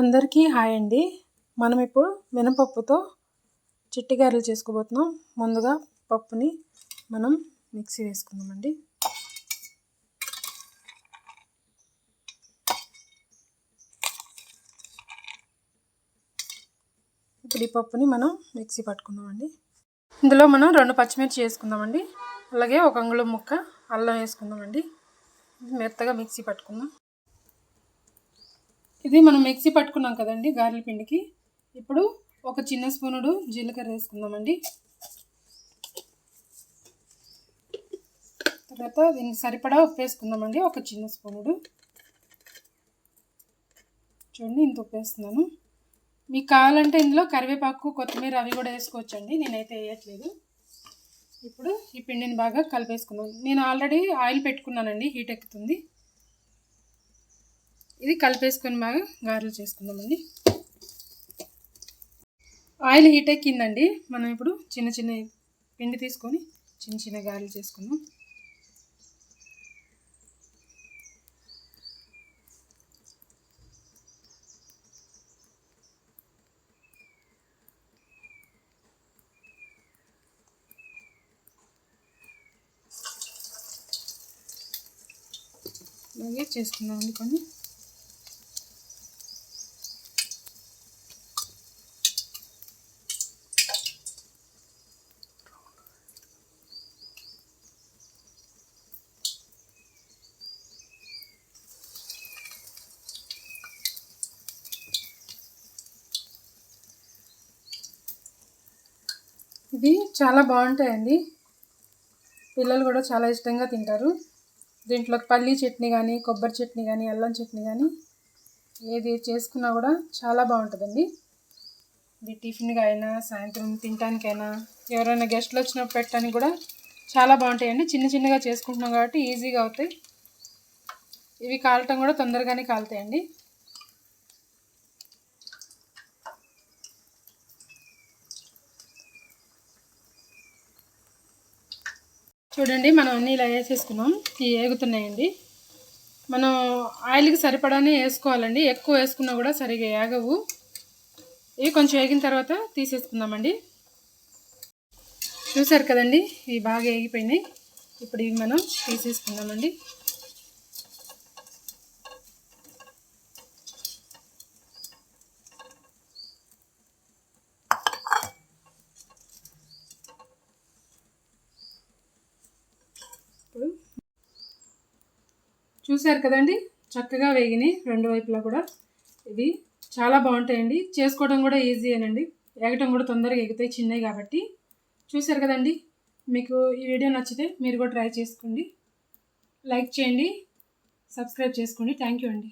అందరికీ హాయ్ అండి. మనం ఇప్పుడు మినపప్పుతో చిట్టి గారెలు చేసుకోబోతున్నాం. ముందుగా పప్పుని మనం మిక్సీ వేసుకుందామండి. ఇప్పుడు ఈ పప్పుని మనం మిక్సీ పట్టుకుందామండి. ఇందులో మనం 2 పచ్చిమిర్చి వేసుకుందామండి. అలాగే 1 అంగుళం ముక్క అల్లం వేసుకుందామండి. మెత్తగా మిక్సీ పట్టుకుందాం. ఇది మనం మిక్సీ పట్టుకున్నాం కదండి గారెల పిండికి. ఇప్పుడు 1 చిన్న స్పూనుడు జీలకర్ర వేసుకుందామండి. తర్వాత దీనికి సరిపడా ఉప్పు వేసుకుందామండి. 1 చిన్న స్పూనుడు. చూడండి ఇంత ఉప్పు వేస్తున్నాను. మీకు కావాలంటే ఇందులో కరివేపాకు, కొత్తిమీర అవి కూడా వేసుకోవచ్చండి. నేనైతే వేయట్లేదు. ఇప్పుడు ఈ పిండిని బాగా కలిపేసుకున్నాను. నేను ఆల్రెడీ ఆయిల్ పెట్టుకున్నానండి, హీట్ ఎక్కుతుంది. ఇది కలిపేసుకొని బాగా గారెలు చేసుకుందామండి. ఆయిల్ హీట్ ఎక్కిందండి. మనం ఇప్పుడు చిన్న చిన్న పిండి తీసుకొని చిన్న చిన్న గారెలు చేసుకుందాం. అలాగే చేసుకుందామండి కొన్ని. ఇవి చాలా బాగుంటాయండి. పిల్లలు కూడా చాలా ఇష్టంగా తింటారు. దీంట్లోకి పల్లీ చట్నీ కానీ, కొబ్బరి చట్నీ కానీ, అల్లం చట్నీ కానీ ఏది చేసుకున్నా కూడా చాలా బాగుంటుందండి. ఇది టిఫిన్గా అయినా, సాయంత్రం తినడానికైనా, ఎవరైనా గెస్ట్లు వచ్చినప్పుడు పెట్టడానికి కూడా చాలా బాగుంటాయండి. చిన్న చిన్నగా చేసుకుంటున్నాం కాబట్టి ఈజీగా అవుతాయి. ఇవి కాలటం కూడా తొందరగానే కాలుతాయండి. చూడండి మనం అన్నీ ఇలా వేసేసుకున్నాం. ఇవి ఏగుతున్నాయండి. మనం ఆయిల్కి సరిపడానే వేసుకోవాలండి. ఎక్కువ వేసుకున్నా కూడా సరిగా ఏగవు. ఇవి కొంచెం వేగిన తర్వాత తీసేసుకుందామండి. చూసారు కదండి, ఇవి బాగా వేగిపోయినాయి. ఇప్పుడు ఇవి మనం తీసేసుకుందామండి. చూసారు కదండి, చక్కగా వేగినాయి రెండు వైపులా కూడా. ఇవి చాలా బాగుంటాయండి. చేసుకోవడం కూడా ఈజీయేనండి. వేగటం కూడా తొందరగా ఎగుతాయి, చిన్నవి కాబట్టి. చూసారు కదండి, మీకు ఈ వీడియో నచ్చితే మీరు కూడా ట్రై చేసుకోండి. లైక్ చేయండి, సబ్స్క్రైబ్ చేసుకోండి. థ్యాంక్ యూ అండి.